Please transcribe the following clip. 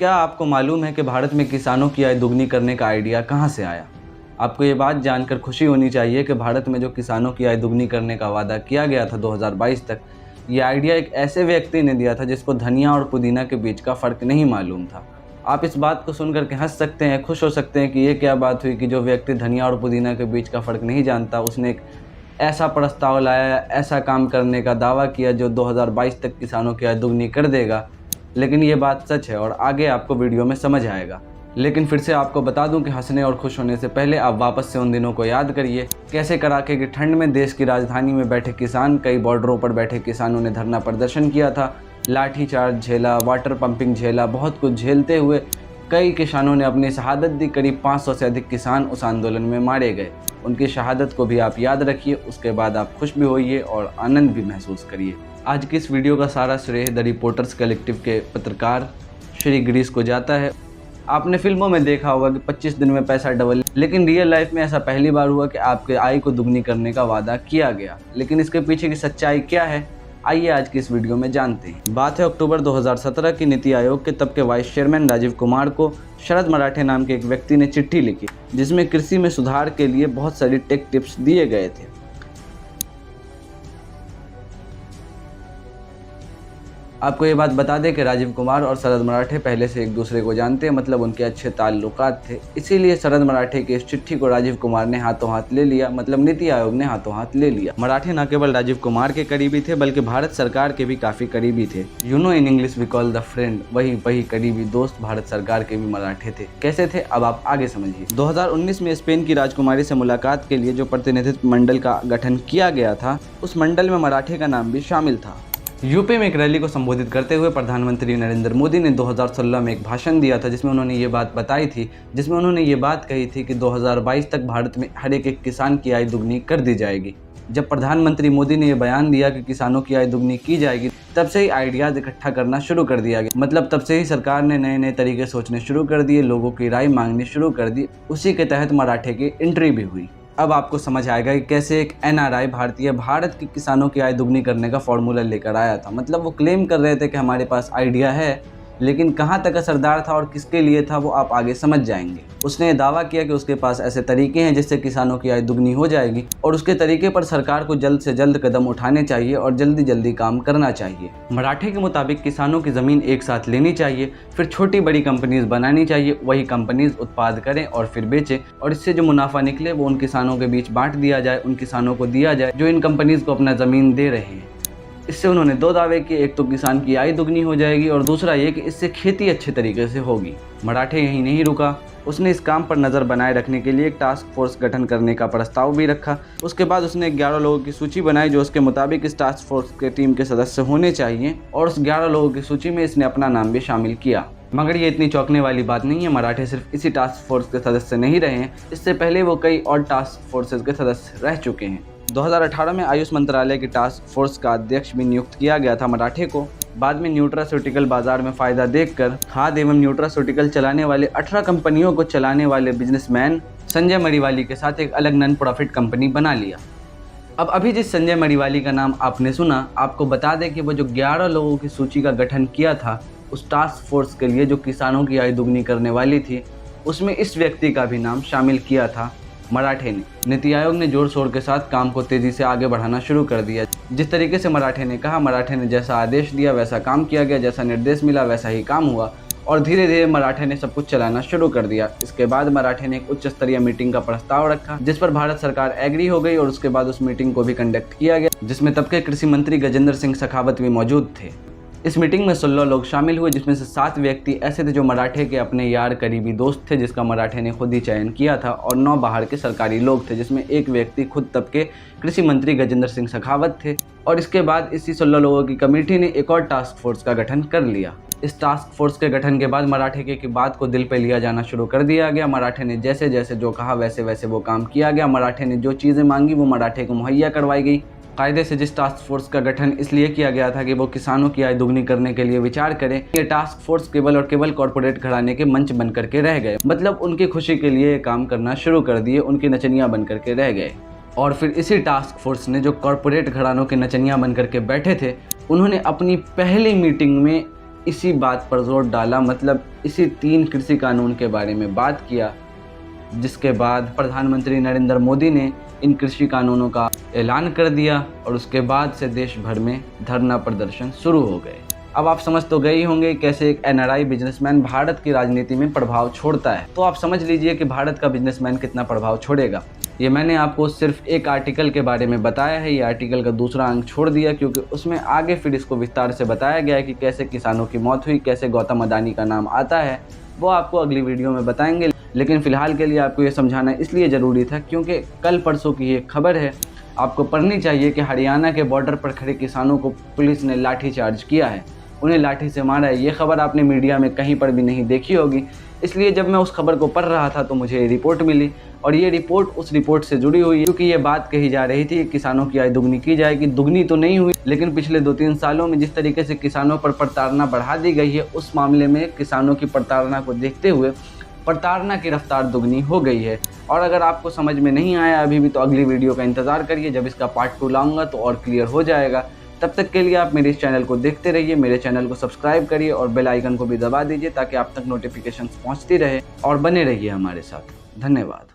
क्या आपको मालूम है कि भारत में किसानों की आय दुगनी करने का आइडिया कहाँ से आया? आपको ये बात जानकर खुशी होनी चाहिए कि भारत में जो किसानों की आय दुगनी करने का वादा किया गया था 2022 तक, ये आइडिया एक ऐसे व्यक्ति ने दिया था जिसको धनिया और पुदीना के बीच का फ़र्क नहीं मालूम था। आप इस बात को सुनकर के हंस सकते हैं, खुश हो सकते हैं कि ये क्या बात हुई कि जो व्यक्ति धनिया और पुदीना के बीच का फ़र्क नहीं जानता, उसने एक ऐसा प्रस्ताव लाया, ऐसा काम करने का दावा किया जो 2022 तक किसानों की आय दुगनी कर देगा। लेकिन ये बात सच है और आगे आपको वीडियो में समझ आएगा। लेकिन फिर से आपको बता दूं कि हंसने और खुश होने से पहले आप वापस से उन दिनों को याद करिए, कैसे कड़ाके की ठंड में देश की राजधानी में बैठे किसान, कई बॉर्डरों पर बैठे किसानों ने धरना प्रदर्शन किया था, लाठीचार्ज झेला, वाटर पंपिंग झेला, बहुत कुछ झेलते हुए कई किसानों ने अपनी शहादत दी। करीब 500 से अधिक किसान उस आंदोलन में मारे गए। उनकी शहादत को भी आप याद रखिए, उसके बाद आप खुश भी होइए और आनंद भी महसूस करिए। आज की इस वीडियो का सारा श्रेय द रिपोर्टर्स कलेक्टिव के पत्रकार श्री गिरीश को जाता है। आपने फिल्मों में देखा होगा कि 25 दिन में पैसा डबल, लेकिन रियल लाइफ में ऐसा पहली बार हुआ कि आपके आय को दुगनी करने का वादा किया गया। लेकिन इसके पीछे की सच्चाई क्या है, आइए आज की इस वीडियो में जानते हैं। बात है अक्टूबर 2017 की। नीति आयोग के तब के वाइस चेयरमैन राजीव कुमार को शरद मराठे नाम के एक व्यक्ति ने चिट्ठी लिखी, जिसमें कृषि में सुधार के लिए बहुत सारी टेक टिप्स दिए गए थे। आपको ये बात बता दें कि राजीव कुमार और शरद मराठे पहले से एक दूसरे को जानते हैं, मतलब उनके अच्छे ताल्लुकात थे। इसीलिए शरद मराठे की इस चिट्ठी को राजीव कुमार ने हाथों हाथ ले लिया, मतलब नीति आयोग ने हाथों हाथ ले लिया। मराठे न केवल राजीव कुमार के करीबी थे बल्कि भारत सरकार के भी काफी करीबी थे। You know in English we call the friend, वही करीबी दोस्त भारत सरकार के भी मराठे थे। कैसे थे अब आप आगे समझिए। 2019 में स्पेन की राजकुमारी से मुलाकात के लिए जो प्रतिनिधित्व मंडल का गठन किया गया था, उस मंडल में मराठे का नाम भी शामिल था। यूपी में एक रैली को संबोधित करते हुए प्रधानमंत्री नरेंद्र मोदी ने 2016 में एक भाषण दिया था, जिसमें उन्होंने ये बात बताई थी, जिसमें उन्होंने ये बात कही थी कि 2022 तक भारत में हर एक किसान की आय दुगनी कर दी जाएगी। जब प्रधानमंत्री मोदी ने ये बयान दिया कि किसानों की आय दुगनी की जाएगी, तब से ही आइडियाज इकट्ठा करना शुरू कर दिया गया। मतलब तब से ही सरकार ने नए नए तरीके सोचने शुरू कर दिए, लोगों की राय मांगनी शुरू कर दी। उसी के तहत मराठे की एंट्री भी हुई। अब आपको समझ आएगा कि कैसे एक एनआरआई भारतीय भारत के किसानों की आय दुगनी करने का फॉर्मूला लेकर आया था। मतलब वो क्लेम कर रहे थे कि हमारे पास आइडिया है, लेकिन कहाँ तक असरदार था और किसके लिए था वो आप आगे समझ जाएंगे। उसने ये दावा किया कि उसके पास ऐसे तरीके हैं जिससे किसानों की आय दुगनी हो जाएगी और उसके तरीके पर सरकार को जल्द से जल्द कदम उठाने चाहिए और जल्दी जल्दी काम करना चाहिए। मराठे के मुताबिक किसानों की ज़मीन एक साथ लेनी चाहिए, फिर छोटी बड़ी कंपनीज बनानी चाहिए, वही कंपनीज उत्पाद करें और फिर बेचें, और इससे जो मुनाफा निकले वो उन किसानों के बीच बांट दिया जाए, उन किसानों को दिया जाए जो इन कंपनीज को अपना ज़मीन दे रहे हैं। इससे उन्होंने दो दावे किए, एक तो किसान की आय दुगनी हो जाएगी और दूसरा ये कि इससे खेती अच्छे तरीके से होगी। मराठे यहीं नहीं रुका, उसने इस काम पर नज़र बनाए रखने के लिए एक टास्क फोर्स गठन करने का प्रस्ताव भी रखा। उसके बाद उसने 11 लोगों की सूची बनाई जो उसके मुताबिक इस टास्क फोर्स के टीम के सदस्य होने चाहिए, और उस 11 लोगों की सूची में इसने अपना नाम भी शामिल किया। मगर ये इतनी चौंकने वाली बात नहीं है। मराठे सिर्फ इसी टास्क फोर्स के सदस्य नहीं रहे हैं, इससे पहले वो कई और टास्क फोर्सेज के सदस्य रह चुके हैं। 2018 में आयुष मंत्रालय की टास्क फोर्स का अध्यक्ष भी नियुक्त किया गया था मराठे को। बाद में न्यूट्रास्यूटिकल बाजार में फ़ायदा देखकर खाद एवं न्यूट्रास्यूटिकल चलाने वाले 18 कंपनियों को चलाने वाले बिजनेसमैन संजय मरीवाली के साथ एक अलग नॉन प्रॉफिट कंपनी बना लिया। अब अभी जिस संजय मरीवाली का नाम आपने सुना, आपको बता दें कि वो जो 11 लोगों की सूची का गठन किया था उस टास्क फोर्स के लिए जो किसानों की आय दुगनी करने वाली थी, उसमें इस व्यक्ति का भी नाम शामिल किया था मराठे ने। नीति आयोग ने जोर शोर के साथ काम को तेजी से आगे बढ़ाना शुरू कर दिया। जिस तरीके से मराठे ने कहा, मराठे ने जैसा आदेश दिया वैसा काम किया गया, जैसा निर्देश मिला वैसा ही काम हुआ और धीरे धीरे मराठे ने सब कुछ चलाना शुरू कर दिया। इसके बाद मराठे ने एक उच्च स्तरीय मीटिंग का प्रस्ताव रखा, जिस पर भारत सरकार एग्री हो गई और उसके बाद उस मीटिंग को भी कंडक्ट किया गया, जिसमें तब के कृषि मंत्री गजेंद्र सिंह शेखावत भी मौजूद थे। इस मीटिंग में 16 लोग शामिल हुए, जिसमें से 7 व्यक्ति ऐसे थे जो मराठे के अपने यार करीबी दोस्त थे, जिसका मराठे ने खुद ही चयन किया था, और 9 बाहर के सरकारी लोग थे, जिसमें एक व्यक्ति खुद तब के कृषि मंत्री गजेंद्र सिंह शेखावत थे। और इसके बाद इसी 16 लोगों की कमेटी ने एक और टास्क फोर्स का गठन कर लिया। इस टास्क फोर्स के गठन के बाद मराठे की बात को दिल पे लिया जाना शुरू कर दिया गया। मराठे ने जैसे जैसे जो कहा वैसे वैसे वो काम किया गया। मराठे ने जो चीज़ें मांगी वो मराठे को मुहैया करवाई गई। कायदे से जिस टास्क फोर्स का गठन इसलिए किया गया था कि वो किसानों की आय दुगनी करने के लिए विचार करें, ये टास्क फोर्स केवल और केवल कॉर्पोरेट घराने के मंच बन करके रह गए। मतलब उनकी खुशी के लिए काम करना शुरू कर दिए, उनकी नचनिया बन करके रह गए। और फिर इसी टास्क फोर्स ने जो कॉर्पोरेट घरानों के नचनिया बन करके बैठे थे, उन्होंने अपनी पहली मीटिंग में इसी बात पर जोर डाला, मतलब इसी 3 कृषि कानून के बारे में बात किया, जिसके बाद प्रधानमंत्री नरेंद्र मोदी ने इन कृषि कानूनों का ऐलान कर दिया और उसके बाद से देश भर में धरना प्रदर्शन शुरू हो गए। अब आप समझ तो गए ही होंगे कैसे एक एनआरआई बिजनेसमैन भारत की राजनीति में प्रभाव छोड़ता है। तो आप समझ लीजिए कि भारत का बिजनेसमैन कितना प्रभाव छोड़ेगा। ये मैंने आपको सिर्फ एक आर्टिकल के बारे में बताया है। ये आर्टिकल का दूसरा अंक छोड़ दिया क्योंकि उसमें आगे फिर इसको विस्तार से बताया गया है कि कैसे किसानों की मौत हुई, कैसे गौतम अडानी का नाम आता है, वो आपको अगली वीडियो में बताएंगे। लेकिन फ़िलहाल के लिए आपको ये समझाना इसलिए ज़रूरी था क्योंकि कल परसों की ये खबर है, आपको पढ़नी चाहिए कि हरियाणा के बॉर्डर पर खड़े किसानों को पुलिस ने लाठीचार्ज किया है, उन्हें लाठी से मारा है। ये खबर आपने मीडिया में कहीं पर भी नहीं देखी होगी। इसलिए जब मैं उस खबर को पढ़ रहा था तो मुझे ये रिपोर्ट मिली और ये रिपोर्ट उस रिपोर्ट से जुड़ी हुई है क्योंकि ये बात कही जा रही थी कि किसानों की आय दुगनी की जाएगी। दुगनी तो नहीं हुई, लेकिन पिछले 2-3 सालों में जिस तरीके से किसानों पर प्रताड़ना बढ़ा दी गई है, उस मामले में किसानों की प्रताड़ना को देखते हुए प्रताड़ना की रफ्तार दुगनी हो गई है। और अगर आपको समझ में नहीं आया अभी भी तो अगली वीडियो का इंतज़ार करिए, जब इसका पार्ट 2 लाऊंगा तो और क्लियर हो जाएगा। तब तक के लिए आप मेरे इस चैनल को देखते रहिए, मेरे चैनल को सब्सक्राइब करिए और बेल आइकन को भी दबा दीजिए ताकि आप तक नोटिफिकेशन पहुंचती रहे और बने रहिए हमारे साथ। धन्यवाद।